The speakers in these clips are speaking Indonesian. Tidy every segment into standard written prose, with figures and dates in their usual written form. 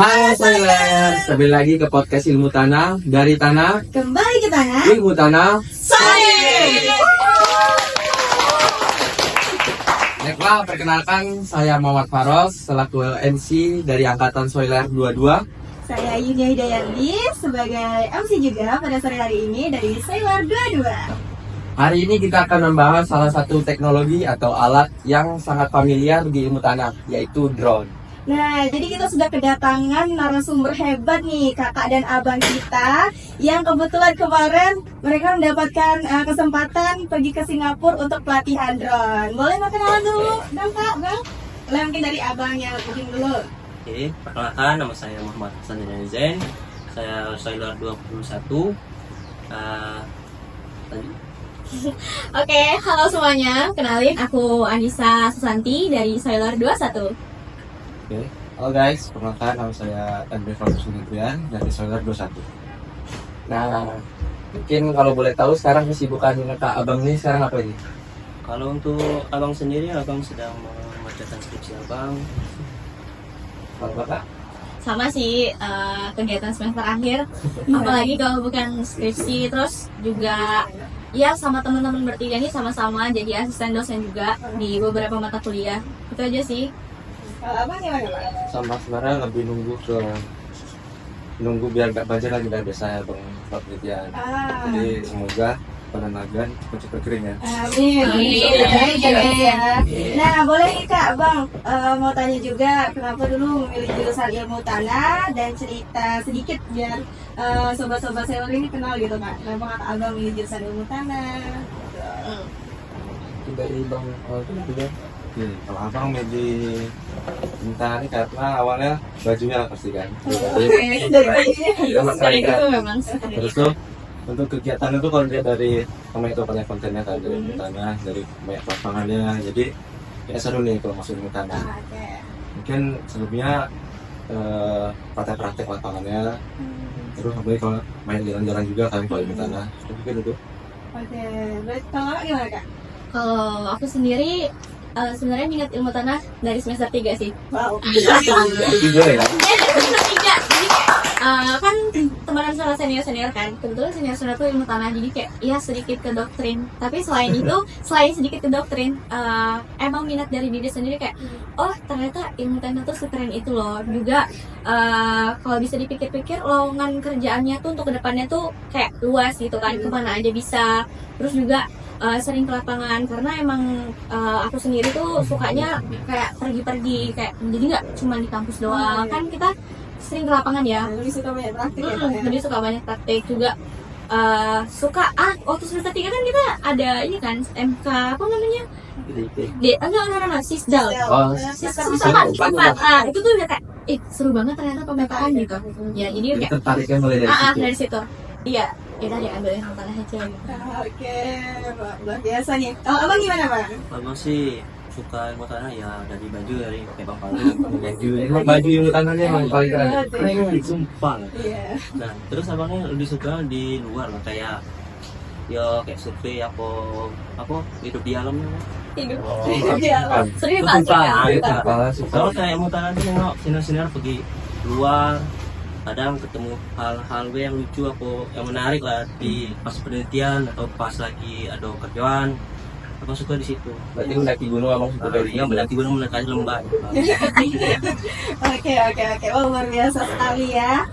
Halo Soiler, kembali lagi ke podcast Ilmu Tanah. Dari tanah, Kembali ke tanah. ilmu tanah. Baiklah, perkenalkan saya Muhammad Faros selaku MC dari Angkatan Soiler 22. Saya Yunia Hidayati sebagai MC juga pada sore hari ini dari Soiler 22. Hari ini kita akan membahas salah satu teknologi atau alat yang sangat familiar di ilmu tanah, yaitu drone. Nah, jadi kita sudah kedatangan narasumber hebat nih, kakak dan abang kita, yang kebetulan kemarin mereka mendapatkan kesempatan pergi ke Singapura untuk pelatihan drone. Boleh kenalan dulu dong kak, bang? Boleh mungkin dari abang yang ujung dulu. Oke, perkenalkan nama saya Muhammad Hasan Zain. Saya Soiler 21. Oke, halo semuanya. Kenalin, aku Anissa Susanti dari Soiler 21. Oke, halo guys, perkenalkan nama saya Andre Francis Nutrian dari Soiler 21. Nah, mungkin kalau boleh tahu sekarang kesibukan kak abang ini sekarang apa ini? Kalau untuk abang sendiri, abang sedang mengerjakan skripsi abang. Kalau kakak? Sama sih kegiatan semester akhir. Apalagi kalau bukan skripsi, terus juga ya sama teman-teman bertiga nih sama-sama jadi asisten dosen juga di beberapa mata kuliah. Itu aja sih. Kalau abang gimana pak? Sama sebenarnya lebih nunggu biar gak banjir lagi dari saya bang penelitian. Jadi semoga penanagan cepat kering ya. Amin. Nah, boleh nih kak, bang, mau tanya juga kenapa dulu memilih jurusan ilmu tanah dan cerita sedikit biar sobat-sobat saya ini kenal gitu kak. Kenapa kak abang milih jurusan ilmu tanah? Dari bang juga. Kalau abang milih ini karena awalnya bajunya pasti kan. Dari itu memang Terus tuh untuk kegiatan itu kalau dia dari namanya itu banyak kontennya kan dari ilmu tanah, dari banyak lapangannya, jadi ya seru nih kalau masuk ilmu tanah. Oke. Mungkin sebelumnya praktek-praktek lapangannya, terus apalagi kalau main jalan-jalan juga kan kalau ilmu tanah, mungkin itu. Oke. Berarti kalau kakak gimana kak? Kalau aku sendiri sebenarnya minat ilmu tanah dari semester 3 sih. Wow. Juga ya. Semester 3. Jadi kan temenan sama senior-senior kan. Kebetulan senior-senior tuh ilmu tanah, jadi kayak ya sedikit ke doktrin. Tapi selain itu, selain sedikit ke doktrin, emang minat dari diri sendiri kayak oh ternyata ilmu tanah tuh sekeren itu loh. Juga kalau bisa dipikir-pikir lowongan kerjaannya tuh untuk kedepannya tuh kayak luas gitu kan, kemana aja bisa. Terus juga sering ke lapangan karena emang aku sendiri tuh sukanya kayak pergi-pergi kayak jadi nggak cuma di kampus doang kan kita sering ke lapangan ya. Lebih suka banyak praktik ya kak ya? Lebih suka banyak praktek juga suka waktu semester 3 kan kita ada ini kan MK apa namanya enggak Sisdal. Oh, Sisdal 4 itu tuh udah kayak seru banget ternyata pemetaan gitu ya, jadi kayak tertariknya mulai dari situ. dari situ iya kita diambil yang tanah aja gitu. Oke, luar biasa nih. Kalau abang gimana bang? Abang sih suka ilmu tanah ya dari baju, dari pakai bang Emang baju ilmu tanahnya emang paling keren. keren, sumpah. Iya. Nah, terus abangnya lebih suka di luar lah kayak ya kayak survei apa hidup di alam. Hidup Iya. sering Sumpah, banget gitu. Kepala suka. Kalau kayak ilmu tanah tuh nengok senior-senior pergi luar, kadang ketemu hal-hal yang lucu atau yang menarik lah di pas penelitian atau pas lagi ada kerjaan. Abang suka di situ. Berarti mendaki gunung abang suka dari Yang mendaki gunung mendaki lembah. Oke. Oh, luar biasa sekali ya.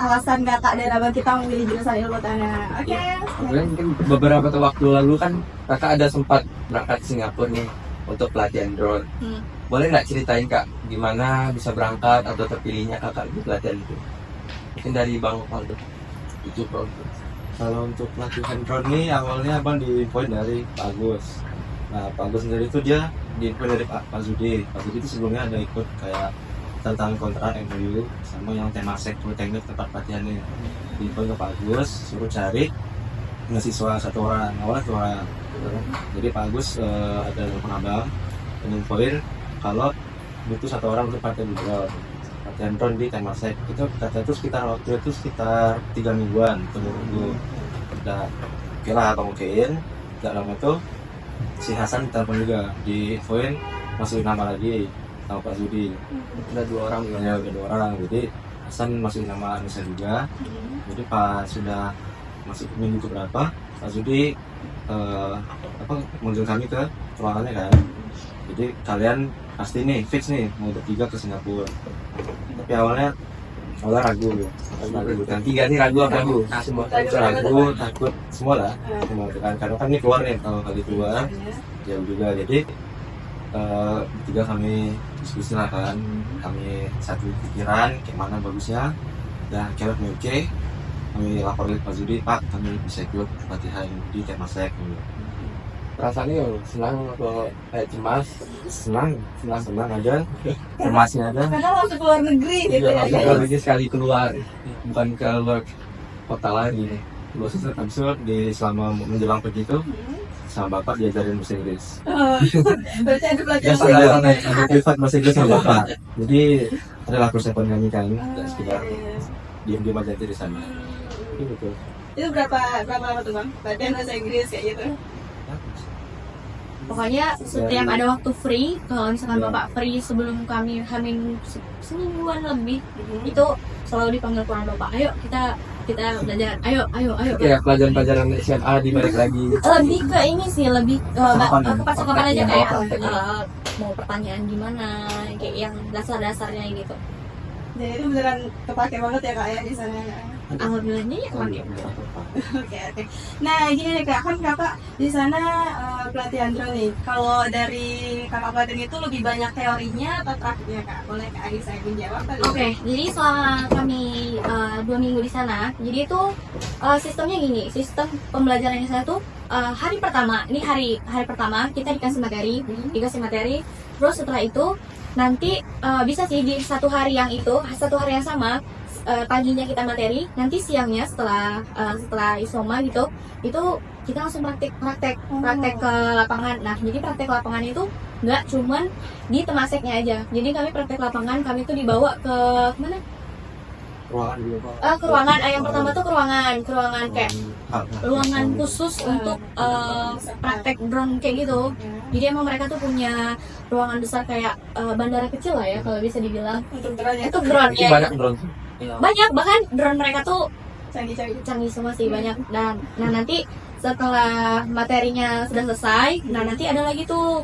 Alasan kakak dan abang kita memilih jurusan ilmu tanah. Oke. Kemudian mungkin beberapa waktu lalu kan kakak ada sempat berangkat ke Singapura nih untuk pelatihan drone. Boleh nggak ceritain kak gimana bisa berangkat atau terpilihnya kakak di pelatihan itu? Mungkin dari Bang Faldo. Itu bro. Kalau untuk pelatihan drone ini awalnya abang diinfoin dari Pak Agus. Nah Pak Agus sendiri itu dia diinfoin dari Pak Zudi. Pak Zudi itu sebelumnya ada ikut kayak tentang kontrak MOU sama yang Temasek Politeknik tempat pelatihannya. Diinfoin ke Pak Agus, suruh cari mahasiswa satu orang, awalnya 2 orang. Jadi Pak Agus ada pengabang menginfoin kalau butuh 1 orang untuk pelatihan drone. Pelatihan drone di Temasek itu kata itu sekitar 3 mingguan tunggu. Udah oke lah abang okein. Gak lama itu si Hasan telepon juga di infoin masih nama lagi sama Pak Zudi. Ada 2 orang ya. Ya udah 2 orang. Jadi Hasan masukin nama Anissa juga. Jadi pas sudah masuk minggu keberapa, Pak Zudi mengunjungi kami ke ruangannya kan. Jadi kalian pasti nih fix nih mau bertiga ke Singapura. Tapi awalnya ragu ya. Yang 3 nih ragu apa? Ragu. Semua Ragu, takut semua lah. Semua kan karena kan ini keluar nih, kalau kali keluar jauh juga. Jadi bertiga kami diskusi lah kan. Kami satu pikiran kayak mana bagusnya. Dan kira oke. Kami lapor ke Pak Zudi, Pak kami bisa ikut latihan di Temasek. perasaannya senang atau kayak cemas? Senang aja, cemasnya ada. Karena waktu keluar negeri gitu ya. Iya, lagi sekali keluar, bukan keluar kota lagi. Habis itu selama menjelang pergi itu sama bapak diajarin bahasa Inggris. Oh, berarti ada pelajaran. Ada privat bahasa Inggris sama bapak. Jadi adalah persiapan kami kan, sekitar diam-diam aja di sana. Itu. Itu berapa lama tuh bang? Latihan bahasa Inggris kayak gitu. Pokoknya setiap ada waktu free, kalau misalkan bapak free sebelum kami semingguan lebih, itu selalu dipanggil pulang bapak. Ayo kita belajar. Ayo. Kayak pelajaran SMA dibalik lagi. Lebih ke ini sih, lebih ke percakapan aja kayak praktek. mau pertanyaan gimana, kayak yang dasar-dasarnya gitu. Jadi itu beneran kepake banget ya kak ya di sana. Alhamdulillahnya ya kemarin. Oke. Nah gini deh kak, kan kakak di sana pelatihan drone nih. Kalau dari kakak pelatihan itu lebih banyak teorinya atau praktiknya kak? Boleh kak Adi saya menjawab kali? Oke, jadi selama kami 2 minggu di sana, jadi itu sistemnya gini, sistem pembelajarannya saya tuh hari pertama, ini hari pertama kita dikasih materi, terus setelah itu nanti bisa sih di satu hari yang sama. Paginya kita materi, nanti siangnya setelah isoma gitu, itu kita langsung praktek ke lapangan. Nah, jadi praktek lapangan itu nggak cuman di Temaseknya aja. Jadi kami praktek lapangan, kami tuh dibawa ke mana? Ruangan dulu Pak. Ke ruangan. Yang pertama tuh ke ruangan kayak ruangan khusus untuk praktek drone kayak gitu. Jadi emang mereka tuh punya ruangan besar kayak bandara kecil lah ya kalau bisa dibilang. Untuk drone ya? Untuk drone Itu ya. banyak drone. Banyak, bahkan drone mereka tuh Canggih-canggih. canggih semua sih, banyak. Dan nah nanti setelah materinya sudah selesai, nah nanti ada lagi tuh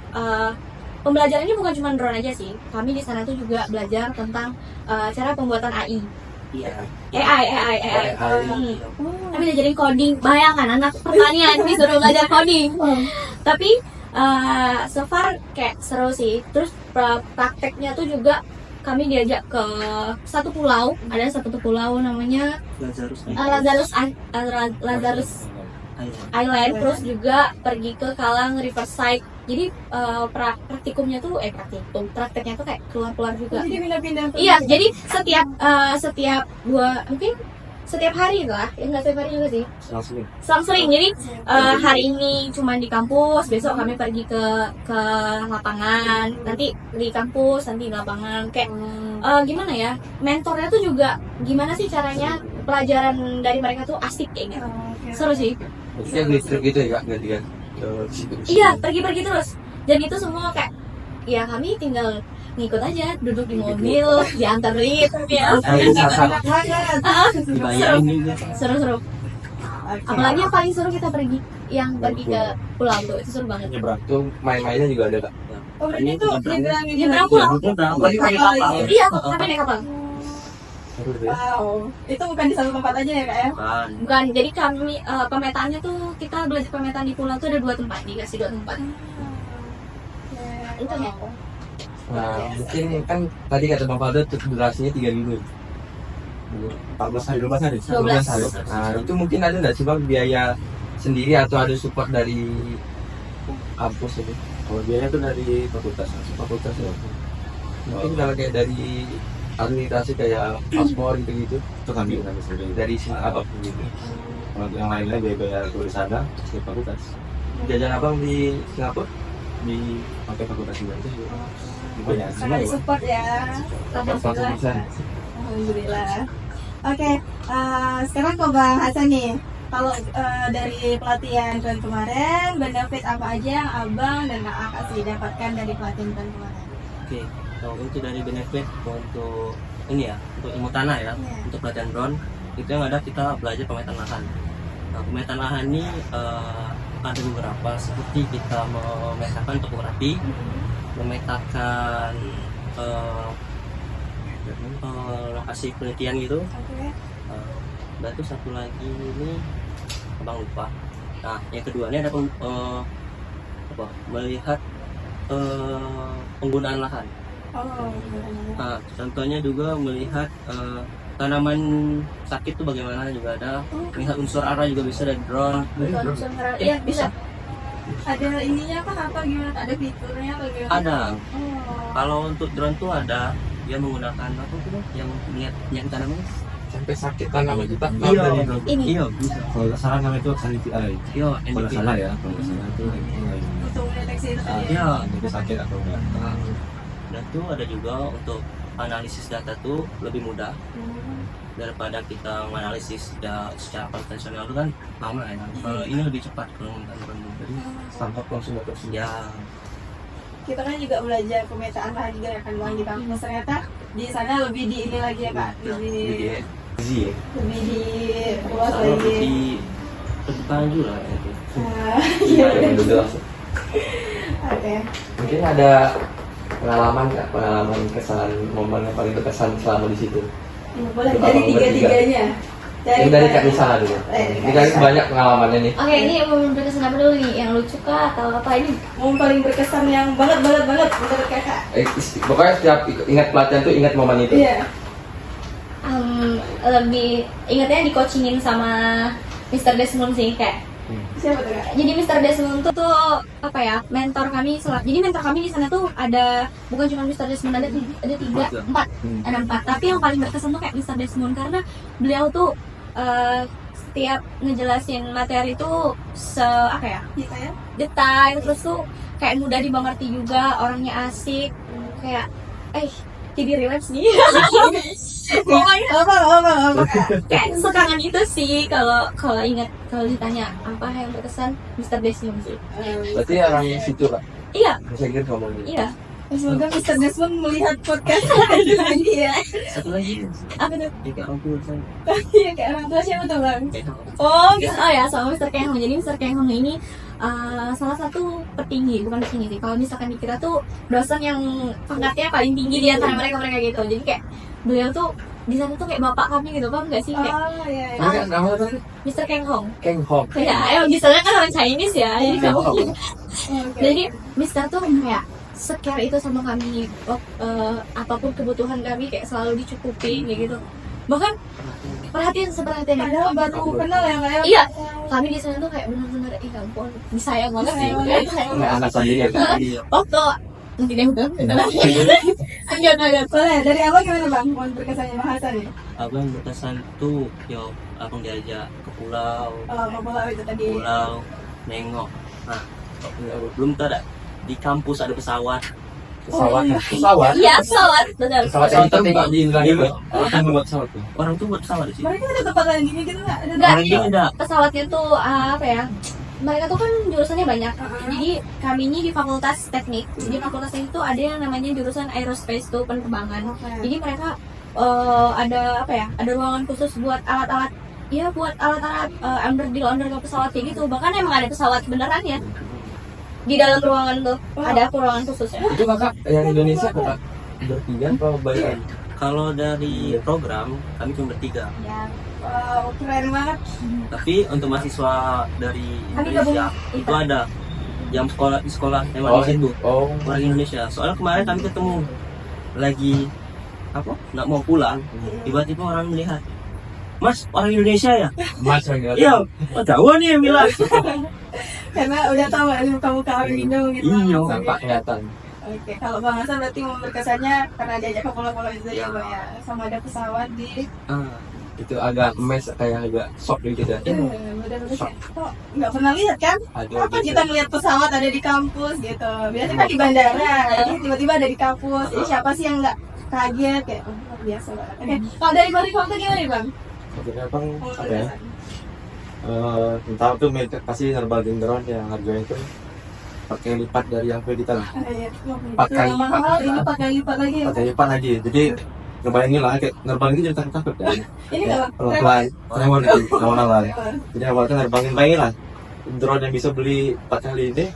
pembelajarannya bukan cuma drone aja sih. Kami di sana tuh juga belajar tentang cara pembuatan AI. AI. Kami diajarin coding. Bayangkan anak pertanian disuruh belajar coding. Tapi so far kayak seru sih. Terus prakteknya tuh juga kami diajak ke satu pulau. Ada satu pulau namanya Lazarus Island. Terus juga pergi ke Kalang Riverside. Jadi prakteknya tuh kayak keluar juga. Jadi pindah-pindah. Iya, jadi setiap setiap hari lah, ya nggak setiap hari juga sih. Selang-seling. Jadi hari ini cuma di kampus, besok kami pergi ke lapangan, nanti di kampus, nanti di lapangan. Kayak gimana ya? Mentornya tuh juga gimana sih caranya pelajaran dari mereka tuh asik kayak gitu. Seru sih. Maksudnya trip gitu ya kak, gantian. Iya, pergi-pergi terus. Dan itu semua kayak ya kami tinggal ngikut aja, duduk di mobil, dianterin ya. Seru. Apalagi yang paling seru kita pergi ke pulau tuh, itu seru banget. Itu main-mainnya juga ada kak. Oh berarti itu Nyebrang pulau. Iya, kami naik kapal. Seru deh. Wow, itu bukan di satu tempat aja ya kak ya? Bukan, jadi kami pemetaannya tuh kita belajar pemetaan di pulau tuh ada 2 tempat, dikasih 2 tempat. Itu ya. Nah, mungkin kan tadi kata Bang Faldo durasinya 3 minggu. 14 hari. 12 hari. Nah, itu mungkin ada nggak sih Bang biaya sendiri atau ada support dari kampus itu? Kalau biaya itu dari fakultas ya. Mungkin kalau kayak dari administrasi kayak paspor gitu-gitu Itu kami sendiri. dari sini apapun gitu. Kalau yang lainnya biaya tulis sana di fakultas. Jajan abang di Singapura? Di pakai fakultas juga itu. Banyak Karena di support ya. Alhamdulillah. Alhamdulillah. Oke, sekarang ke Bang Hasan nih. Kalau dari pelatihan drone kemarin, benefit apa aja yang abang dan kak sih dapatkan dari pelatihan drone kemarin? Oke, Nah, untuk dari benefit untuk ini ya, untuk ilmu tanah ya, untuk pelatihan drone itu yang ada kita belajar pemetaan lahan. Nah, pemetaan lahan ini ada beberapa seperti kita memetakan topografi, memetakan lokasi penelitian gitu. Oke. Dan itu satu lagi ini abang lupa. Nah, yang kedua ini ada melihat penggunaan lahan. Oh. Nah, contohnya juga melihat tanaman sakit itu bagaimana juga ada. Melihat unsur hara juga bisa dari drone. Iya bisa. Ada ininya apa gimana? Ada fiturnya apa gimana? Ada. Oh. Kalau untuk drone tuh ada, dia menggunakan apa tuh yang melihat tanaman. Sampai sakit tanaman kita Iya. dari drone. Ini. Iya bisa. Kalau nggak salah namanya itu NDVI. Iya, Kalau nggak salah ya, kalau nggak salah itu NDVI. Untuk mendeteksi itu tadi. Iya. Jadi sakit atau enggak. Dan tuh ada juga untuk analisis data tuh lebih mudah daripada kita menganalisis secara konvensional itu kan lama ya. Kalau ini lebih cepat kalau menggunakan drone. Jadi Tangkap langsung dapat sinyal. ya Kita kan juga belajar pemetaan lahan juga ya kan Bang di kampus. Ternyata di sana lebih di ini lagi ya Kak. Jadi Lebih easy ya. di luas kalau lagi. di terbuka juga itu. Iya. Yang dulu langsung. Oke. Mungkin ada pengalaman nggak, pengalaman kesan momen yang paling berkesan selama di situ? Boleh Kalau dari bertiga. tiga-tiganya. Ini dari Kak Nisa dulu. Ini kan banyak pengalamannya nih. Oke, ini momen berkesan apa dulu nih? Yang lucu kah atau apa ini? Momen paling berkesan yang banget menurut Kakak. Pokoknya setiap ingat pelatihan tuh ingat momen itu. Iya. Lebih ingatnya di coachingin sama Mr. Desmond sih kayak. Siapa tuh Kak? Jadi Mr. Desmond tuh apa ya, mentor kami. Jadi mentor kami di sana tuh ada bukan cuma Mr. Desmond, ada empat. Tapi yang paling berkesan tuh kayak Mr. Desmond karena beliau tuh setiap ngejelasin materi tuh apa ya, Kita ya. detail, terus tuh kayak mudah dimengerti juga, orangnya asik, kayak jadi relax nih. Pokoknya Apa? kayak sekangen itu sih kalau ditanya apa yang berkesan Mr. Desmond sih. Berarti orang situ Kak. Iya, Bisa gitu ngomongnya. iya. Semoga Mr. Desmond melihat podcast lagi ya. Satu lagi Apa tuh? ya kayak orang tua saya. Iya kayak orang tua siapa tuh Bang? Oh ya, sama Mr. Keng Hong. Jadi Mr. Keng Hong ini salah satu bukan petinggi sih. Kalau misalkan dikira tuh dosen yang pangkatnya paling tinggi di antara mereka gitu. Jadi kayak beliau tuh di sana tuh kayak bapak kami gitu, paham nggak sih? Kayak Oh iya. Namanya namanya apa tadi? Mr. Keng Hong. Keng Hong. Ya, di sana kan orang Chinese ya. Jadi Keng kamu Hong. jadi Mister tuh kayak secare itu sama kami, apapun kebutuhan kami kayak selalu dicukupi kayak gitu. Bahkan perhatian seperhatiannya. Padahal baru kenal ya Kak ya. Iya, kami di sana tuh kayak benar-benar ya ampun, disayang banget sih. Kayak anak sendiri ya Kak. Waktu nanti deh udah. Enggak. Boleh, dari awal gimana Bang? Momen berkesannya bahasan ya? Abang berkesan tuh abang diajak ke pulau Ngobrol itu tadi. nengok. Nah, belum tahu ada di kampus ada pesawat. Pesawat. iya. Pesawat. Iya, pesawat, benar. Pesawat yang kita tengok di Indonesia itu. Orang membuat pesawat tuh. Orang tuh buat pesawat di sini. Mereka ada tempat landingnya gitu nggak? Ada Nggak. Orang dia ada. Pesawatnya tuh apa ya? Mereka tuh kan jurusannya banyak. Jadi kami ini di fakultas teknik. Di fakultas teknik tuh ada yang namanya jurusan aerospace tuh penerbangan. Jadi mereka ada apa ya? Ada ruangan khusus buat alat-alat. Ya buat alat-alat underdeal pesawat kayak gitu. Bahkan emang ada pesawat beneran ya. Di dalam ruangan tuh ada ruangan khususnya. Itu Kakak yang Indonesia Kakak bertiga atau banyak? Kalau dari program kami cuma bertiga. Ya. Wow, keren banget. Tapi untuk mahasiswa dari Kami Indonesia gabung itu ada yang di sekolah memang di situ. Oh. Orang Indonesia. Soalnya kemarin kami ketemu lagi nggak mau pulang, tiba-tiba orang melihat, Mas, orang Indonesia ya? Mas yang Iya, tahu nih yang bilang. Karena udah tahu muka-muka orang Indo gitu. Iya. nampak kelihatan. Oke, kalau Bang Hasan berarti mau berkesannya karena diajak ke pulau-pulau itu Iya. ya Bang ya. Sama ada pesawat di Itu agak mes, kayak agak shock gitu ya. bener-bener kayak, kok nggak pernah lihat kan? Ada Apa kita ngeliat pesawat ada di kampus gitu? Biasanya kan di bandara, ini tiba-tiba ada di kampus. Jadi siapa sih yang nggak kaget kayak luar biasa banget. Oke, kalau dari Bang Rifam tuh gimana nih Bang? Maksudnya Bang Momen apa ya? berkesan. Tentang tuh pasti nerbangin drone yang harganya itu pakai lipat dari yang kredit lah. Empat kali Yang mahal ini pakai lipat lagi. Pakai lipat lagi. Jadi ngebayangin lah kayak nerbangin jadi takut kan. Ini nggak Pelan-pelan, tremor gitu, awal-awal. Jadi awal kan nerbangin, bayangin lah drone yang bisa beli 4 kali ini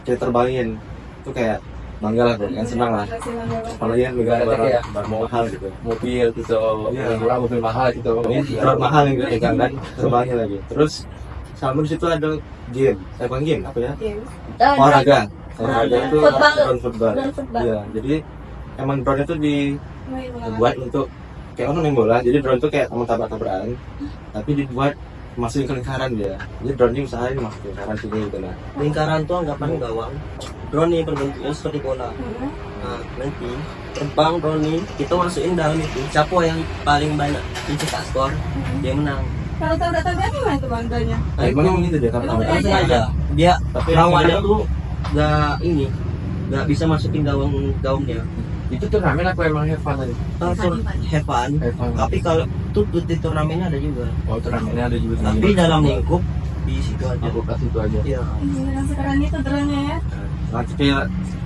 kayak terbangin itu kayak bangga lah bro, kan senang lah. Apalagi kan negara Kayak barang mahal gitu. mobil gitu, Iya. murah mobil mahal gitu. Drone mahal yang gitu kan, terbangin lagi. Terus sama di situ ada game, saya bukan game apa ya? Olahraga. Olahraga itu Football. drone football. Drone football. Iya, jadi emang drone itu dibuat untuk kayak orang main bola. Jadi drone itu kayak teman tabrak-tabrakan, tapi dibuat masukin ke lingkaran dia. Jadi drone ini usahain masuk ke lingkaran sini gitu lah. Lingkaran tuh anggapan gawang. Drone ini berbentuknya seperti bola. Nah, nanti terbang drone ini kita masukin dalam itu. Siapa yang paling banyak mencetak skor, dia menang. Kalau tabrak-tabrakan gimana tuh bangganya? Nah, emang gitu dia tabrak-tabrakan. Kan sengaja dia Tapi lawannya tuh nggak bisa masukin gawangnya. Itu turnamen aku emang have fun tadi. Have fun. Have fun. Tapi kalau tuh di turnamennya ada juga. Oh turnamennya ada juga. Tapi dalam lingkup di situ aja. aku kasih itu aja. Iya. Yang sekarang itu drone-nya ya. Nah, tapi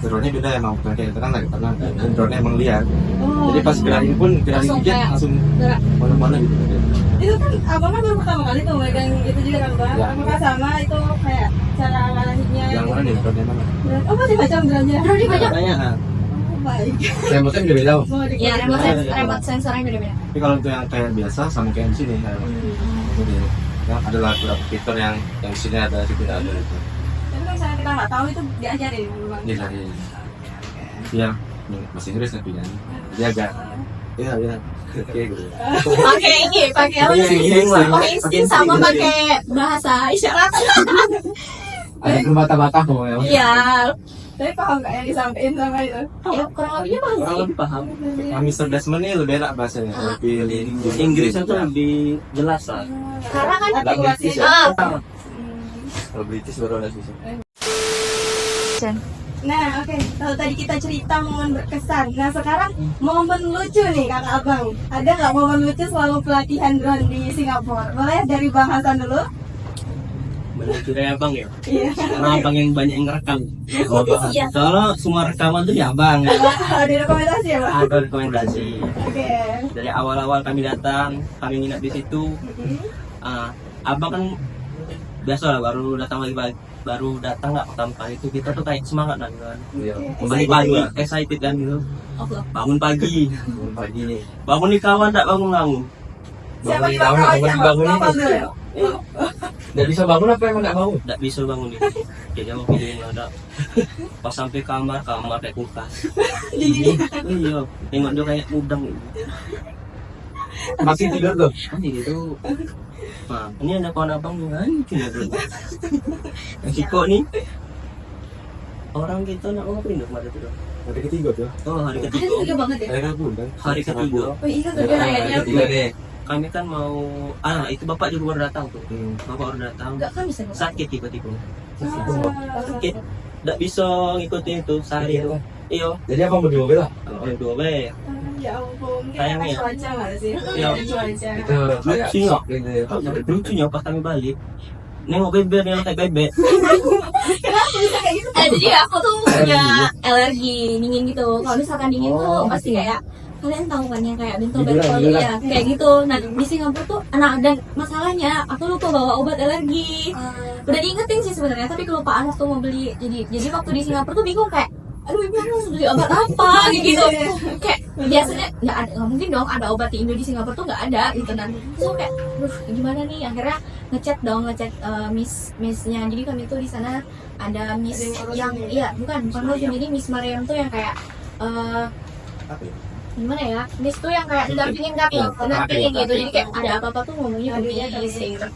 drone-nya beda emang, bukan kayak itu kan lagi tenang kan. Dan drone-nya emang liar. Oh. Jadi pas gerakin pun gerakin Langsung dikit kayak langsung gerak. mana-mana gitu. Itu kan abang kan baru pertama kali tuh megang itu juga kan bang. Ya. Apakah sama itu kayak cara ngarahinnya? Yang mana nih drone-nya mana? Oh masih macam drone-nya. Drone banyak. Banyak. Oh baik. Remote-nya beda beda. Mau di- Ya, remote sensornya beda-beda. Tapi kalau untuk yang kayak biasa sama kayak di sini ya. Jadi ya, ada lah beberapa fitur yang di sini ada, di tidak ada itu. Tapi kalau misalnya kita nggak tahu itu diajarin bang. Dia dari ya bahasa Inggris tapi kan. Dia agak iya oke gitu. Pakai ini, pakai apa Pakai sih? insting lah. Pakai insting sama pakai bahasa isyarat. Ada berbata-bata kok ya. Iya. Tapi paham nggak yang disampaikan sama itu? Ya, kurang lebihnya paham Orang sih. lebih paham. Nah, Mr. Desmond ini lebih enak bahasanya. Lebih Inggrisnya tuh lebih jelas lah. Karena kan Artikulasi. Kalau British baru ada susah. Nah, oke. Kalau tadi kita cerita momen berkesan. Nah, sekarang momen lucu nih, kakak abang. Ada nggak momen lucu selama pelatihan drone di Singapura? Boleh dari Bang Hasan dulu? Benar juga ya bang ya. Iya. Karena abang yang banyak yang ngerekam. Iya. Soalnya semua rekaman tuh ya abang. Ada rekomendasi ya, Bang? Ada rekomendasi. Oke. Dari awal-awal kami datang, kami nginap di situ. Abang kan biasa lah baru datang nggak pertama kali itu kita tuh kayak semangat kan. Iya. Kembali pagi, excited kan gitu. Allah. Bangun pagi, Pagi nih. bangun di kawan tak bangun. Siapa Bangun yang tahun, bakal bangun siapa? bangun Bapak ini. dulu. Nggak bisa bangun apa emang nggak bangun? Tak bisa bangun nih. Jadi aku pilih ada. Pas sampai kamar kayak kulkas. Iya, tengok dia kayak udang gitu. Masih tidur tuh. Nanti gitu. Nah, ini ada kawan abang nih kan, yang Ciko nih. Orang kita nak ngapain dong kemarin tuh? Hari ketiga tuh. Oh hari Ada ketiga. juga banget ya. Hari Rabu kan. Hari ketiga. Oh iya, tuh kayaknya. Tiga deh. Kami kan mau, itu bapak juga baru datang tuh. Bapak baru datang. Enggak kan bisa nggak? Sakit tiba-tiba. Sakit. Nggak bisa ngikutin itu sehari itu. Iya. Jadi apa mau dua bela? Oh, dua be. Ya ampun, Sayangnya. kayak cuaca nggak sih? Iya. Cuaca. Itu kayak Lucu ya? shock gitu ya. Lucunya pas kami balik, nengok bebek yang kayak bebek. Jadi aku tuh punya alergi dingin gitu. Kalau misalkan dingin tuh pasti kayak kalian tahu kan yang kayak bentol-bentol Hiburan. ya kayak gitu. Nah di Singapura tuh, nah dan masalahnya aku lupa bawa obat alergi. Udah diingetin sih sebenarnya, tapi kelupaan waktu mau beli. Jadi waktu di Singapura tuh bingung kayak, aduh ibu harus beli obat apa gitu. Kayak biasanya nggak ada, nggak mungkin dong ada obat di Indo di Singapura tuh nggak ada gitu. Nah so kayak, gimana nih? Akhirnya ngecek miss-nya. Jadi kami tuh di sana ada miss yang iya bukan Rosen, jadi Miss Mariam tuh yang kayak gimana ya, miss tuh yang kayak dampingin kami gitu. Jadi kayak ada apa-apa tuh ngomongnya ke miss gitu.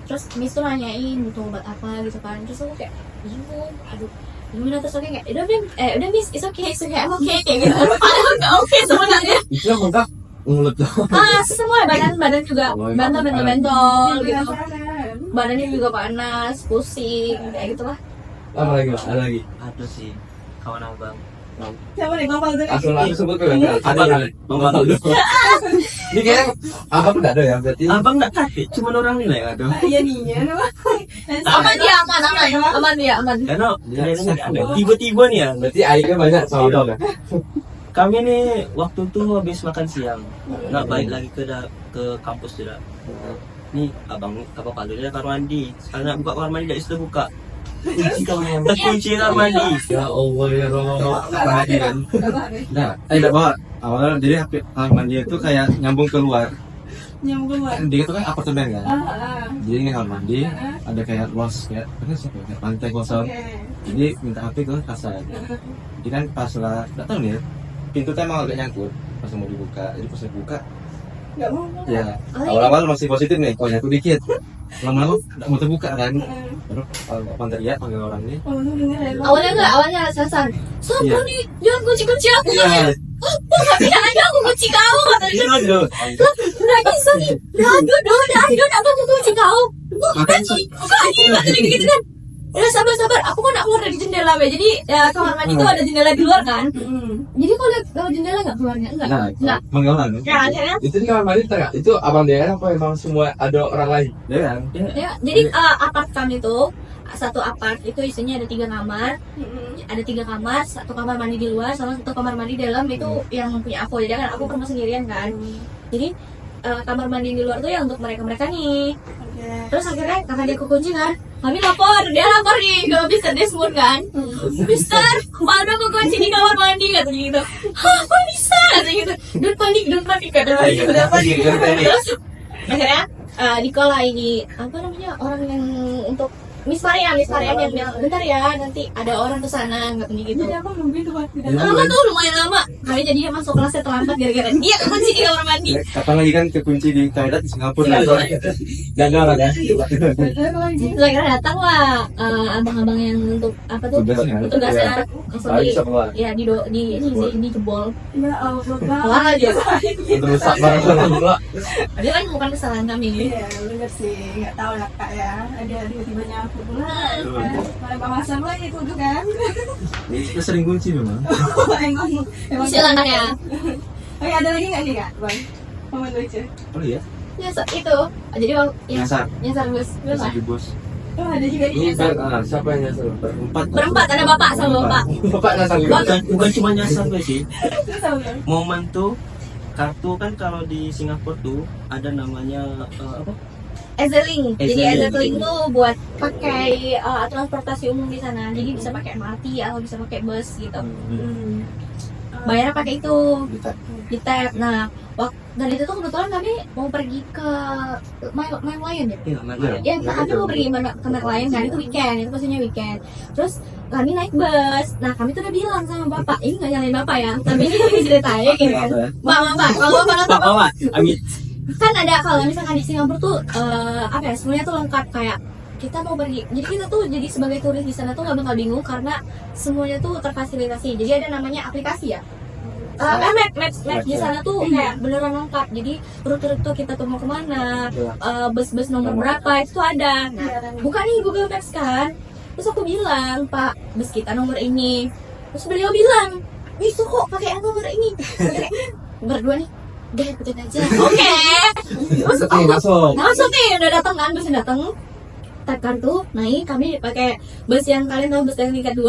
Terus miss tuh nanyain butuh obat apa gitu kan. Terus aku kayak bingung, aduh gimana, terus oke kayak udah miss, it's okay I'm okay kayak gitu. Padahal nggak oke sebenarnya. Itu yang bengkak mulut tuh. Semua badan juga bentol gitu. Penasaran. Badannya juga panas, pusing kayak gitulah. Apa lagi? Ada lagi. Ada sih kawan abang. Siapa nih Bang Faldo? Langsung sebut ke ada Abang, yang Bang Faldo. ini kayaknya abang nggak ada ya berarti. Abang nggak kaget, cuma orang ini lah yang ada. Iya nih ya. Aman dia, aman dia, aman. Karena kayaknya nggak ada. Tiba-tiba nih ya, Berarti airnya banyak sama abang ya. kami nih waktu itu habis makan siang, nggak balik lagi ke kampus tidak. Nih abang Faldo dia kamar mandi, karena buka kamar mandi dia sudah buka. Terkunci kamar mandi. Ya Allah ya Allah. Lagi kan. Nah, tidak bawa. Awalnya jadi kamar mandi itu kayak nyambung keluar. Nyambung keluar. Dia itu kan apartemen kan. Jadi ini kamar mandi, Ah. ada kayak luas kayak siapa ya? Kayak lantai kosong. Jadi minta api ke kasar. Jadi kan pas lah datang nih, pintu tuh emang agak nyangkut pas mau dibuka. Jadi pas dibuka, Enggak mau. ya awal-awal masih positif nih, kok nyangkut dikit. Lama-lama nggak mau terbuka kan. Baru abang teriak panggil orang ini. Oh, lu denger ya. Bang? Awalnya sasan. Sopo Iya. nih, jangan kunci aku. Iya. Tapi jangan aku kunci kau katanya. Ini loh, Nggak bisa nih. Aduh, aku kunci kau. Bukan sih, bukan gitu kan. Ya sabar, aku kan keluar dari jendela be. Jadi ya, kamar mandi itu ada jendela di luar kan. Jadi kalau lihat kalau jendela nggak keluarnya, Nah, nggak. panggil orang. Ya akhirnya Itu di kamar mandi tengah. Itu abang daerah apa emang semua ada orang lain? Dia kan. ya, jadi apart kami itu satu apart itu isinya ada 3 kamar. Ada 3 kamar, 1 kamar mandi di luar sama 1 kamar mandi dalam itu yang punya aku. Jadi kan aku pernah sendirian kan. Jadi kamar mandi di luar tuh yang untuk mereka nih. Terus akhirnya kakak dia kunci kan, kami dia lapor nih ke Mister Desmond kan. Mister, Faldo kunci di kamar mandi katanya gitu. Hah, kok bisa katanya gitu. Don't panik katanya gitu. Terus akhirnya Nikola ini apa namanya orang yang untuk Miss Marian yang bilang bentar ya nanti ada orang kesana katanya gitu. Jadi aku nungguin tuh Pak. Lama tuh lumayan lama. Kami jadinya masuk kelasnya terlambat gara-gara dia kunci di kamar mandi. Kapan lagi kan kekunci di toilet di Singapura. Gagal kan? Terus akhirnya datang lah abang-abang yang untuk apa tuh Tugasnya. petugasnya langsung Lagi di bisa keluar. ya di ini sih di jebol. Ya Allah, Bang. Keluar aja. Terus barang pula. Dia kan bukan kesalahan kami. Iya, bener sih. Nggak tahu lah Kak ya. Ada tiba-tiba nyangkut pula. Mana Bang Hasan lagi itu tuh kan. Kita sering kunci memang. Emang. Silakan ya. Oke, ada lagi nggak nih Kak, Bang? Momen lucu. Oh iya. Ya itu. Jadi bang Nyasar bus. Nyasar di bos. Oh, ada juga Ini nih. siapa yang nyasar? Berempat ada bapak sama bapak. Bapak nyasar juga. bukan cuma nyasar guys sih. Terus apa, Bang? Momen tuh kartu kan kalau di Singapura tuh ada namanya apa? Ezeling. Jadi Ezeling. Ezeling tuh buat pakai transportasi umum di sana. Jadi bisa pakai MRT atau bisa pakai bus gitu. Bayarnya pakai itu. Di tap. Nah, dan itu tuh kebetulan kami mau pergi ke main lain ya. Iya, mana? Ya, kami mau pergi ke main lain kan itu weekend, itu pastinya weekend. Terus kami naik bus. Nah, kami tuh udah bilang sama bapak, ini nggak nyalain bapak ya, tapi ini ceritain gitu kan. Bapak, kalau bapak nonton Bapak, Amit. kan ada kalau misalkan di Singapura tuh apa ya semuanya tuh lengkap kayak kita mau pergi. Jadi kita tuh jadi sebagai turis di sana tuh nggak bakal bingung karena semuanya tuh terfasilitasi. Jadi ada namanya aplikasi ya. Maps di sana tuh kayak beneran lengkap. Jadi rute-rute kita tuh mau kemana, bus-bus nomor berapa itu tuh ada. Nah, bukan nih Google Maps kan. Terus aku bilang, Pak, bus kita nomor ini. Terus beliau bilang, bisa kok pakai yang nomor ini. Berdua nih, udah ikutin aja. Oke. Terus Masuk. masuk nih, udah datang kan, busnya datang. Tap kartu, naik kami pakai bus yang kalian tahu bus yang tingkat 2.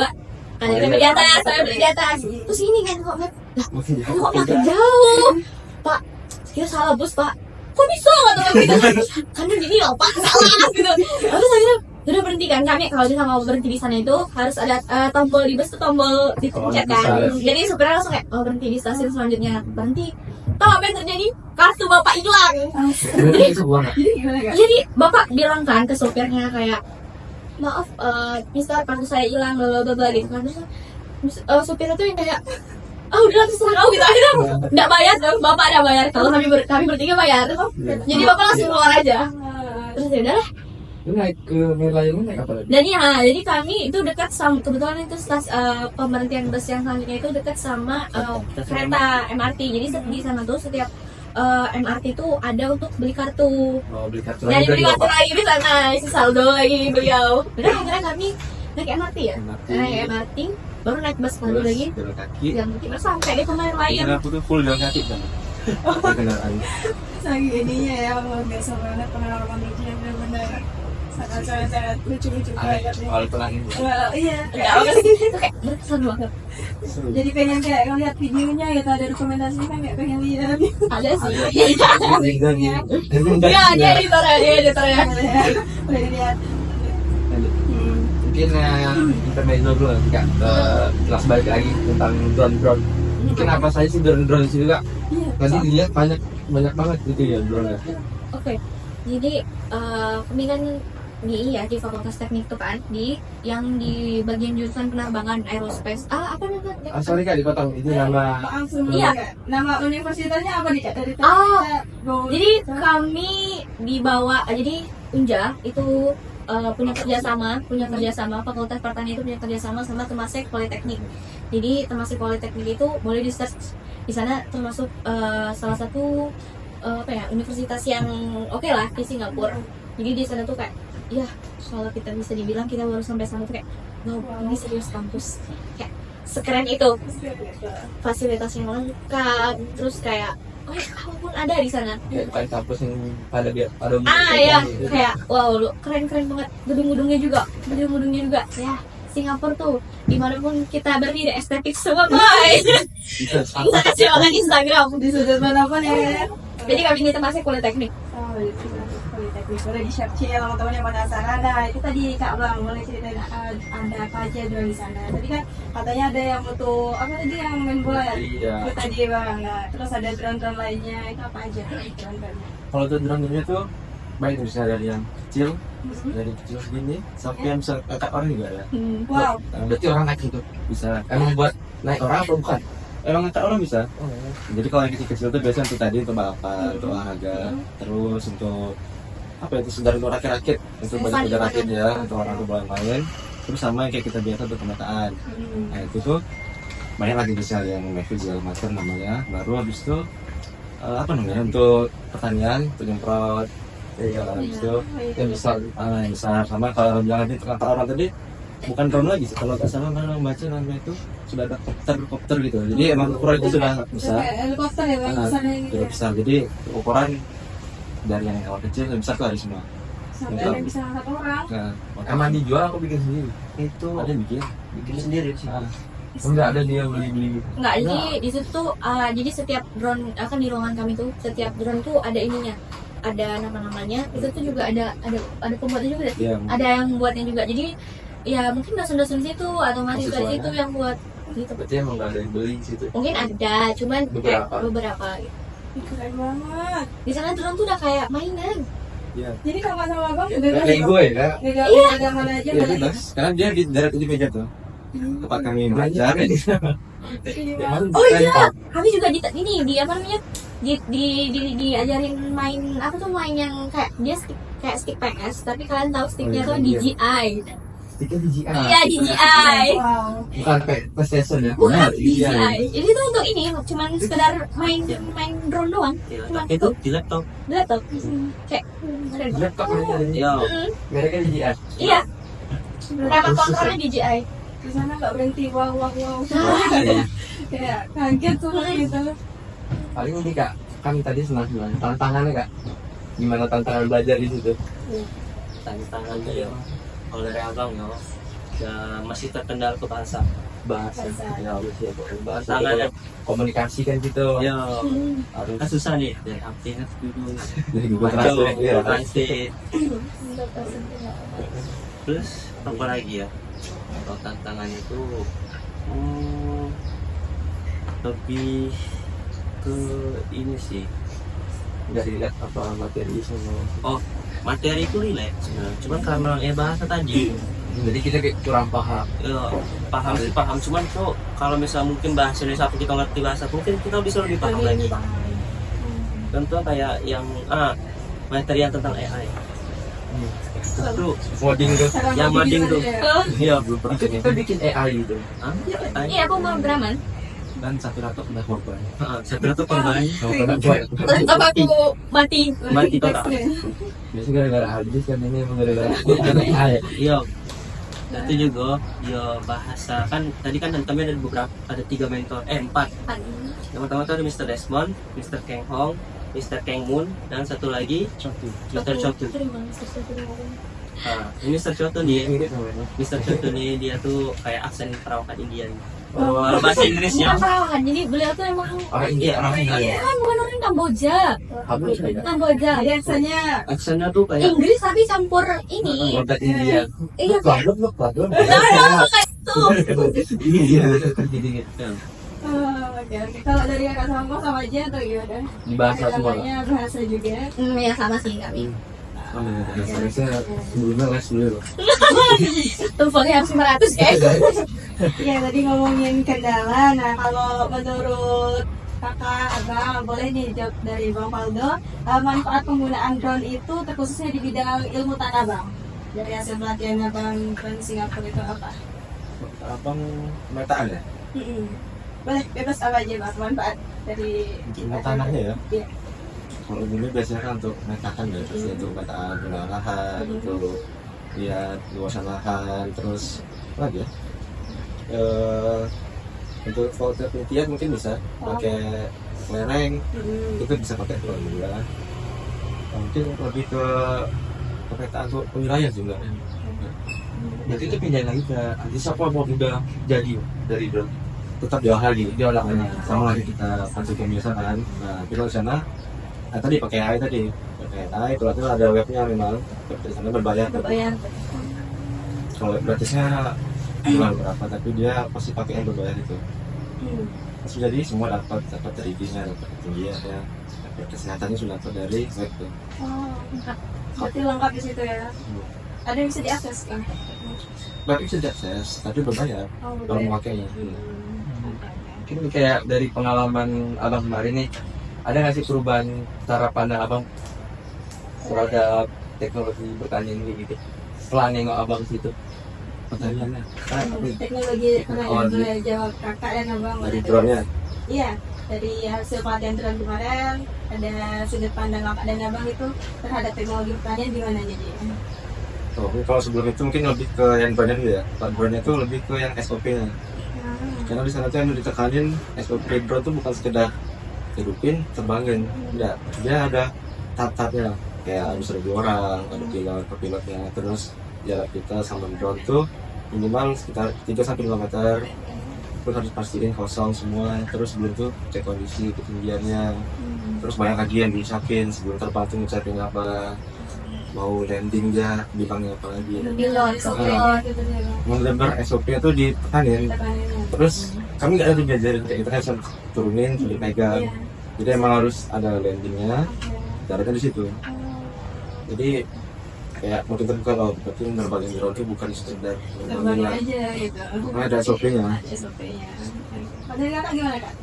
Kalian beli di atas, saya beli di atas. Terus ini kan kok Map, lah, kok makin jauh, Pak? Kita salah bus Pak. Kok bisa nggak tahu gitu? Karena gini loh Pak, salah gitu. Terus akhirnya udah berhenti kan kami kalau misalnya mau berhenti di sana itu harus ada tombol di bus tuh tombol dipencet kan. Jadi supirnya langsung kayak berhenti di stasiun selanjutnya berhenti. Tahu apa yang terjadi? Kartu bapak hilang. Jadi gimana Kak? Jadi bapak bilang kan ke sopirnya kayak maaf mister kartu saya hilang bla bla bla gitu kan. Terus sopirnya tuh yang kayak udah terserah kau gitu akhirnya nggak bayar dong bapak ada bayar kalau kami bertiga bayar jadi bapak langsung keluar aja terus ya udah Lu naik ke Merlion naik apa lagi? dan ya jadi kami itu dekat sama kebetulan itu pemberhentian bus yang selanjutnya itu dekat sama kereta MRT jadi di sana tuh setiap MRT tuh ada untuk beli kartu Oh, beli kartu jadi beli lagi kartu lagi di sana isi saldo lagi beliau udah akhirnya kami naik MRT ya? MRT. Naik MRT, baru naik bus baru lagi. Jalan kaki. Yang kita sampai deh kemarin lain. Aku tuh full jalan kaki kan. Kendaraan. Lagi ininya ya, luar biasa banget pengalaman lucunya benar-benar sangat lucu-lucu banget nih. Awal pelan ini. Well, iya, Enggak apa sih? Itu kayak berkesan banget. Seru. jadi pengen kayak ngeliat videonya gitu, ada rekomendasinya kan kayak pengen lihat. Ada sih. Iya, Iya, dia editornya. Udah dilihat. Mungkin intermezzo dulu Kak, kelas balik lagi tentang drone. Mungkin apa saja sih drone di situ Kak? Iya. Nanti dilihat banyak banget gitu ya drone. Oke, jadi kami kan di Fakultas Teknik tuh kan, yang di bagian jurusan penerbangan aerospace. Apa namanya? Sorry Kak dipotong, itu nama Langsung Iya. Kak. Nama universitasnya apa nih Kak? Dari tadi Oh, kita go- Jadi kami dibawa, jadi Unja itu punya kerjasama Fakultas Pertanian itu punya kerjasama sama Temasek Politeknik. Jadi Temasek Politeknik itu boleh di search di sana, termasuk salah satu universitas yang oke lah di Singapura. Jadi di sana tuh kayak ya kalau kita bisa dibilang kita baru sampai sana tuh kayak wow, ini serius kampus, kayak sekeren itu, fasilitasnya lengkap, terus kayak apapun ada di sana. kayak bukan kampus yang pada umumnya. Ya kayak wow, keren banget, gedung-gedungnya juga ya. Singapura tuh dimanapun kita berdiri estetik semua boy. Bisa kasih makan Instagram. di sudut manapun ya. Jadi kami ini Temasek Politeknik. Oh, di Politeknik boleh di share teman-teman yang penasaran. Nah, itu tadi Kak Bang boleh ceritain ada apa aja dulu di sana. Tadi kan katanya ada yang butuh apa tadi yang main bola ya? Iya. Itu tadi Bang. Nah, terus ada drone lainnya. Itu apa aja drone-nya? Kalau tuh drone-nya tuh baik bisa dari yang kecil, dari kecil segini sampai yang bisa angkat orang juga ada. Wow. Berarti orang naik itu Bisa. emang buat naik orang atau bukan? Emang angkat orang bisa. Jadi kalau yang kecil-kecil tuh biasanya untuk tadi untuk balapan, untuk olahraga, terus untuk apa itu sekedar untuk rakit-rakit, untuk banyak beda rakit ya, untuk orang tuh boleh main. Terus sama yang kayak kita biasa untuk pemetaan. Nah itu tuh banyak lagi bisa yang Mavic segala macam namanya. Baru habis itu apa namanya untuk pertanian, untuk nyemprot. Ya, habis itu Yang besar. yang besar sama kalau bilang tadi angkat orang tadi bukan drone lagi sih, kalau nggak salah mana baca namanya itu sudah ada kopter gitu. Jadi emang ukuran itu sudah besar. Kayak helikopter ya Bang, Ah, besarnya gitu Sudah ya. besar. Jadi ukuran dari yang awal kecil yang besar tuh ada semua. Sampai ada yang bisa angkat orang. Nah, Emang dijual aku bikin sendiri. Itu ada yang bikin sendiri sih. Ah, Enggak ada dia beli. Enggak, jadi di situ tuh jadi setiap drone akan di ruangan kami tuh setiap drone tuh ada ininya. Ada nama-namanya. Itu tuh juga ada pembuatnya juga. iya. Ada yang buatnya juga. Jadi ya mungkin dosen-dosen situ atau mahasiswa Mahasiswanya. situ yang buat gitu. Berarti emang nggak ada yang beli di situ. Mungkin ada, cuman kayak beberapa gitu. Ih, keren banget. Di sana drone tuh udah kayak mainan. Iya. Jadi kakak sama abang Kayak bebas gue ya. Gak mana aja Iya boleh. bebas. Karena dia di daerah di meja tuh. Tempat kami belajar. Oh iya, kami juga di apa namanya? Diajarin main apa tuh, main yang kayak dia stick PS, tapi kalian tahu sticknya Oh, tuh iya. DJI. Sticknya DJI. Iya, DJI. Wow. Bukan PlayStation ya. Bukan Benar, iya. DJI. Ini tuh untuk ini, cuman sekedar main drone doang. Cuman Itu di laptop. laptop. Kayak keren. Laptop aja. Ya, Mereknya DJI. Iya. Remote controlnya DJI. Di sana nggak berhenti wow. Iya. Kayak kaget tuh gitu. Paling ini Kak, kan tadi senang bilang tantangannya Kak. Gimana tantangan belajar di situ? tantangan ya. Kalau dari abang ya masih terkendala ke bahasa. Bahasa. Ya harus ya bahasa. Tantangannya Komunikasi kan gitu. ya Harus kan susah nih dari aktifnya dulu. Dari Google Translate. Iya. Translate. Terus apa lagi ya? Kalau tantangan itu lebih ke ini sih. nggak dilihat apa materi sama. Oh, materi itu relate sebenarnya. Cuman karena bahasa tadi, Jadi kita kayak kurang paham. ya, paham sih paham. Cuman tuh kalau misal mungkin bahasa Indonesia kita ngerti bahasa, mungkin kita bisa lebih paham lagi. Contoh kayak yang materi yang tentang AI. Itu Coding tuh. yang mading tuh. Iya, belum pernah. Itu kita bikin AI gitu. Hah? AI. Iya, aku mau beraman. Dan satu laptop udah korban. Satu itu korban. Laptop aku mati. Mati total. Biasanya gara-gara habis kan ini emang gara-gara AI. Iya. Itu juga dia bahasa kan tadi kan kami ada 3 mentor, 4. Yang pertama itu ada Mr. Desmond, Mr. Kang Hong, Mr. Kang Moon, dan satu lagi Dr. Chotu. Nah, ini Mr. Chotu nih, Mr. Chotu nih dia tuh kayak aksen perawakan India nih. Kalau bahasa Inggrisnya Bukan perawakan, jadi beliau tuh emang Orang India, orang India. kan bukan orang Kamboja. Kamboja. Jadi aksennya aksennya tuh kayak Inggris tapi campur ini. Logat India. Iya, Logat. India. Jadi gitu. oke. Kalau dari kakak sama sama aja atau gimana? Di bahasa semua. Namanya bahasa juga. Ya sama sih kami. Saya sebelumnya les dulu. Tumpangnya harus 500 guys. Ya tadi ngomongin kendala. Nah kalau menurut kakak abang boleh nih jawab dari Bang Faldo. Manfaat penggunaan drone itu terkhususnya di bidang ilmu tanah bang. Dari hasil pelatihan abang drone Singapura itu apa? Abang pemetaan ya? Boleh bebas apa aja bang manfaat dari Ilmu tanahnya ya? Iya. Kalau ini biasanya kan untuk memetakan ya, pasti untuk pemetaan penggunaan lahan, untuk lihat luasan lahan, terus apa lagi ya? Untuk foto penelitian mungkin bisa pakai lereng, itu bisa pakai drone juga. Mungkin lebih ke pemetaan untuk wilayah juga. Berarti itu pindahin lagi ke nanti siapa mau udah jadi dari drone. Tetap diolah lagi, Diolah lagi. sama lagi kita masukin biasa kan. Nah kita di sana, tadi pakai AI tadi, pakai AI. Kalau itu ada webnya memang, di sana berbayar. Berbayar. Kalau web gratisnya bulan berapa, tapi dia pasti pakai yang berbayar itu. Terus jadi semua dapat 3D-nya, dapat ketinggiannya, dapat kesehatannya sudah dapat dari web tuh. Oh, berarti lengkap di situ ya. Ada yang bisa diakses kan? Web bisa diakses, tapi berbayar Oh, kalau berbayar. memakainya. Mungkin kayak dari pengalaman abang kemarin nih, ada nggak sih perubahan cara pandang abang terhadap teknologi pertanian ini gitu? Setelah nengok abang situ. Pertanyaannya Teknologi Oh, boleh jawab kakak dan abang. dari drone-nya. Iya, dari hasil pelatihan drone kemarin ada sudut pandang kakak dan abang itu terhadap teknologi pertanian gimana jadi? Oh, kalau sebelum itu mungkin lebih ke yang drone-nya dulu ya. Kalau drone-nya itu lebih ke yang SOP-nya. Karena di sana tuh yang ditekanin SOP drone tuh bukan sekedar hidupin, terbangin, enggak. Dia ada tahap-tahapnya. Kayak harus 1.000 orang, ada pilotnya, terus jarak kita sama drone tuh minimal sekitar 3-5 meter. Terus harus pastiin kosong semua. Terus sebelum itu cek kondisi ketinggiannya. Terus banyak lagi yang diucapin sebelum terbang tuh ngucapin apa, mau landing dia bilangnya apa lagi. Pilot, pilot gitu ya. Bener-bener SOP-nya tuh ditekanin. Terus kami nggak ada tuh diajarin kayak kita harus turunin, sudah pegang. Iya. Jadi emang harus ada landingnya, jaraknya di situ. Jadi kayak mungkin terbuka loh, berarti menerbangin drone itu bukan sekedar Terbangin menerbangin, aja gitu. pokoknya ada SOP-nya. Ada SOP-nya. Pada kakak gimana kak?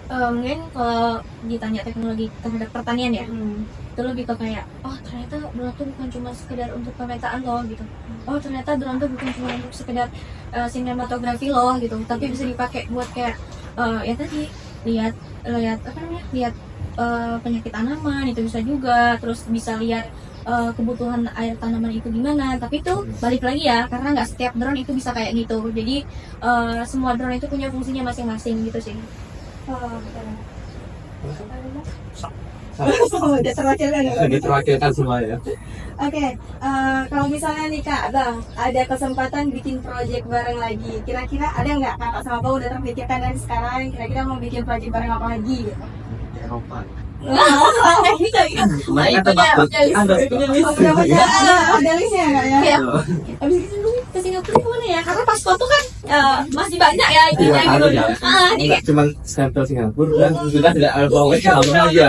Mungkin kalau ditanya teknologi terhadap pertanian ya, itu lebih ke kayak, oh ternyata drone tuh bukan cuma sekedar untuk pemetaan loh gitu. Oh ternyata drone tuh bukan cuma untuk sekedar sinematografi loh gitu, tapi bisa dipakai buat kayak ya tadi lihat apa namanya, lihat penyakit tanaman itu bisa juga, terus bisa lihat kebutuhan air tanaman itu gimana. Tapi itu balik lagi ya, karena nggak setiap drone itu bisa kayak gitu. Jadi semua drone itu punya fungsinya masing-masing gitu sih. Oh, udah terwakilkan ya? Jadi terwakilkan semua ya. Oke, kalau misalnya nih kak, bang, ada kesempatan bikin project bareng lagi. Kira-kira ada nggak kakak sama bang udah terpikirkan dari sekarang? Kira-kira mau bikin project bareng apa lagi? Gitu? Di Eropa. kemarin kata bapak ada punya list. Oh, berapa ada listnya nggak ya? Kayak, abis itu lu ke Singapura gimana ya? Karena paspor tuh kan masih banyak ya Iya, itunya gitu. ada ya. Jadi Enggak cuma stempel Singapura Dan sudah tidak ada abang aja.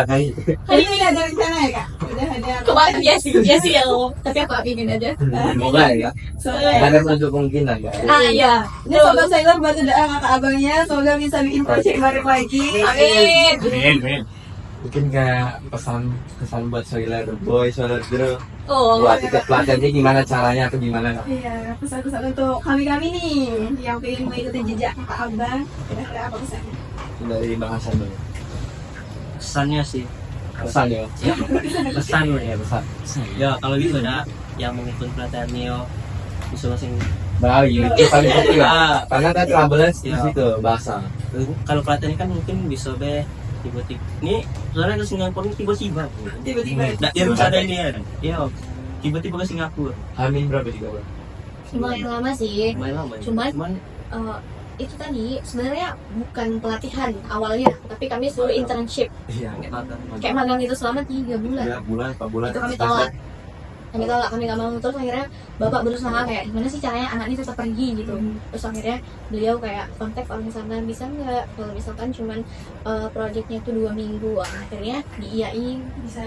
Jadi udah ada rencana ya kak? Udah ada. kemarin dia sih ya lo. Tapi aku ingin aja. Semoga ya. Ada untuk kemungkinan ya. Iya. Ini sobat Sailor bantu doa kakak abangnya, semoga bisa bikin project bareng lagi. Amin. Mungkin kayak pesan buat Soiler Boy, Soiler Girl, Oh. buat ikut pelatihannya gimana caranya atau gimana? Iya, pesan-pesan untuk kami nih yang pengen mengikuti jejak kakak abang. Kira-kira apa pesannya? Dari Bang Hasan dulu. Pesannya sih, Pesan ya. pesan Ya pesan. ya kalau gitu ada yang mengikuti pelatihan Neo, bisa bahasa Inggris. Baik, itu paling penting lah. Ah, Karena tadi ambulans di Iya. situ bahasa. kalau pelatihan kan mungkin bisa be tiba-tiba ini soalnya ke Singapura ini tiba-tiba Tiba-tiba. nah, dia harus ada ini ya iya tiba-tiba ke Singapura Amin berapa juga bro? lumayan lama sih. lumayan lama ya. Cuman, itu tadi sebenarnya bukan pelatihan awalnya, tapi kami suruh internship Iya. kayak magang itu selama 3 bulan. 3 bulan, 4 bulan. Itu kami tolak. Kami nggak mau, terus akhirnya bapak berusaha kayak gimana sih caranya anak ini tetap pergi gitu. Terus akhirnya beliau kayak kontak orang sana, bisa nggak kalau misalkan cuman proyeknya itu 2 minggu, akhirnya diiyain. Bisa.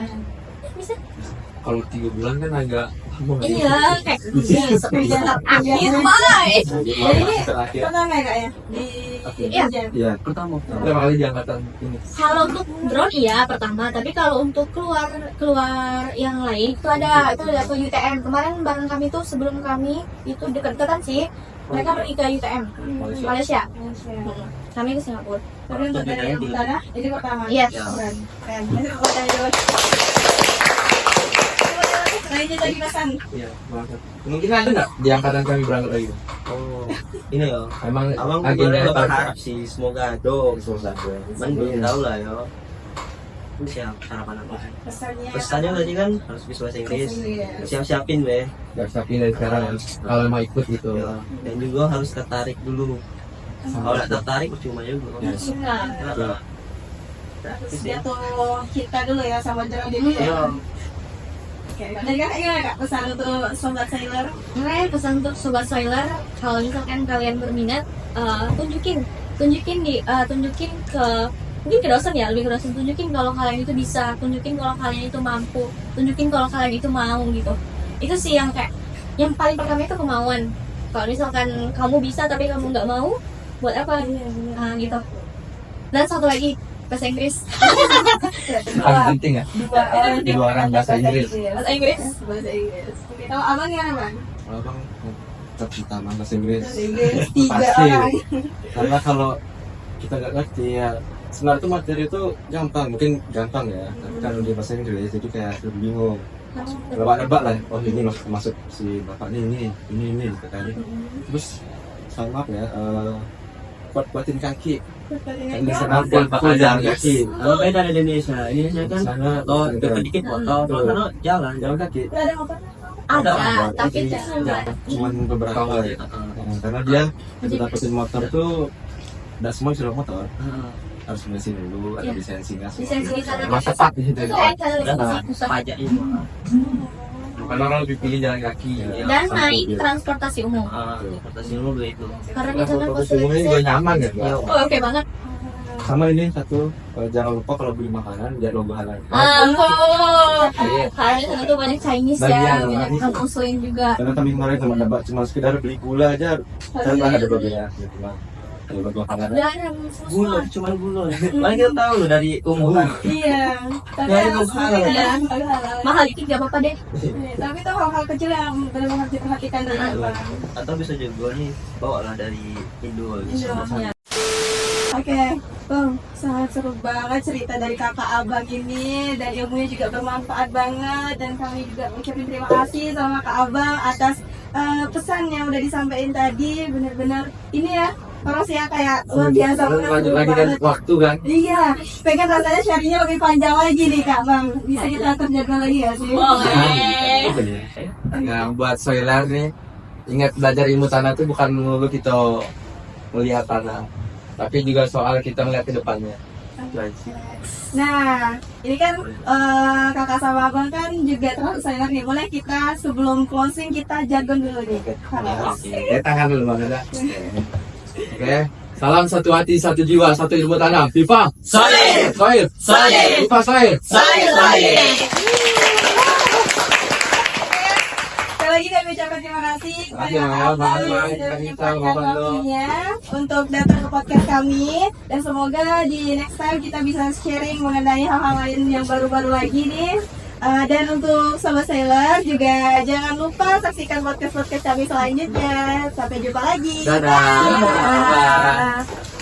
Kalau 3 bulan kan agak lama. Iya, kayak sebentar akhir bye. Jadi ini Terakhir. pertama ya kak ya di Iya. Ijen. Iya. pertama Pertama kali di angkatan ini. Kalau untuk drone iya pertama, tapi kalau untuk keluar yang lain itu ada ke UTM. Kemarin bareng kami tuh sebelum kami itu dekat-dekatan sih. Mereka pergi ke UTM Malaysia. Kami ke Singapura. Tapi untuk dari yang utara ini pertama. Yes. Keren. Keren. Ini pertama dulu. Lainnya tadi pesan. Iya, berangkat. Mungkin ada nggak di angkatan kami berangkat lagi? oh ini ya Emang abang agenda kemarin apa? berharap sih semoga dong Susah gue. cuman belum tahu lah ya ini siap harapan apa Pesannya. pesannya tadi kan harus bisa bahasa Inggris Iya. siap-siapin be Gak tapi dari sekarang ya. Kalau mau ikut gitu. ya. Dan juga harus tertarik dulu kalau nggak tertarik percuma juga Nah, Nah, terus jatuh cinta dulu ya sama drone ini ya. ya. Oke, dari kakak gimana kak pesan untuk sobat sailor? Sebenarnya pesan untuk sobat sailor, kalau misalkan kalian berminat, tunjukin ke mungkin ke dosen ya, lebih ke dosen, tunjukin kalau kalian itu bisa, tunjukin kalau kalian itu mampu, tunjukin kalau kalian itu mau gitu. Itu sih yang kayak yang paling pertama itu kemauan. Kalau misalkan kamu bisa tapi kamu nggak mau, buat apa? Gitu. Dan satu lagi bahasa Inggris. Paling penting ya. Di luaran bahasa Inggris. Bahasa Inggris. Bahasa Inggris. Oke, kalau abang gimana bang? Kalau bang tetap utama bahasa Inggris. Bahasa Inggris 3 Pasti. orang. Karena kalau kita nggak ngerti ya sebenarnya tuh materi itu gampang, mungkin gampang ya. Tapi kalau di bahasa Inggris jadi kayak lebih bingung. Nebak-nebak lah. Oh ini masuk si bapak ini gitu kan. Terus sama apa ya? Kuat-kuatin kaki. Kan di sana Bakal jalan kaki. Kalau beda di Indonesia kan Sana atau dikit foto, kalau sana jalan. jalan kaki. Nggak ada motor? Ada, Ada, tapi itu cuma cuman beberapa ya. Karena dia untuk dapetin motor tuh tidak semua sudah motor, harus bensin dulu, ada lisensinya semua. lisensi di sana. Masa tak di situ. Itu kayak Dan susah. pajak itu. Karena orang lebih pilih jalan kaki. Dan naik transportasi umum. Transportasi dulu itu. Karena di sana Transportasi umumnya juga nyaman ya. Mbak? Oh, oke banget. Sama ini satu, jangan lupa kalau beli makanan lihat logo halal. Karena di sana tuh banyak Chinese ya, Bagian, banyak bagian. orang Muslim juga. Karena kami kemarin cuma sekedar beli gula aja, karena ada logonya, gitu lah. Ada logo halal. Garam Gula, semua. cuma gula. Paling kita tahu loh dari umur. Iya. Tapi Nggak ada harus halal. ya, halal. Mahal dikit gak apa-apa deh. Tapi itu hal-hal kecil yang benar-benar diperhatikan dari abang. Atau bisa juga nih bawa lah dari Indo. Indo, ya. Oke, Bang, sangat seru banget cerita dari kakak abang ini, dan ilmunya juga bermanfaat banget, dan kami juga ucapin terima kasih sama kak abang atas pesan yang udah disampaikan tadi. Benar-benar ini ya orang sih kayak luar biasa banget, Lanjut seru lagi kan banget. waktu kan. Iya, pengen rasanya sharingnya lebih panjang lagi nih kak bang. Bisa kita atur jadwal lagi ya sih? Boleh. Nah, buat soiler nih, ingat belajar ilmu tanah itu bukan melulu kita melihat tanah, tapi juga soal kita melihat ke depannya. Itu aja. Nah, ini kan kakak sama abang kan juga terlalu sayang nih. Boleh kita sebelum closing kita jargon dulu nih. Oke, tangan dulu Bang Nada. Oke. Salam satu hati, satu jiwa, satu ilmu tanah. Viva Soil! Soil. Soil! Viva Soil. Soil! Sekali lagi kami ucapkan terima kasih kepada Terima kasih, Abang Bang. yang sudah Kita menyempatkan ngobrol. waktunya untuk datang ke podcast kami, dan semoga di next time kita bisa sharing mengenai hal-hal lain yang baru-baru lagi nih. Dan untuk sobat sailor juga jangan lupa saksikan podcast kami selanjutnya. Sampai jumpa lagi. Dadah. Dadah.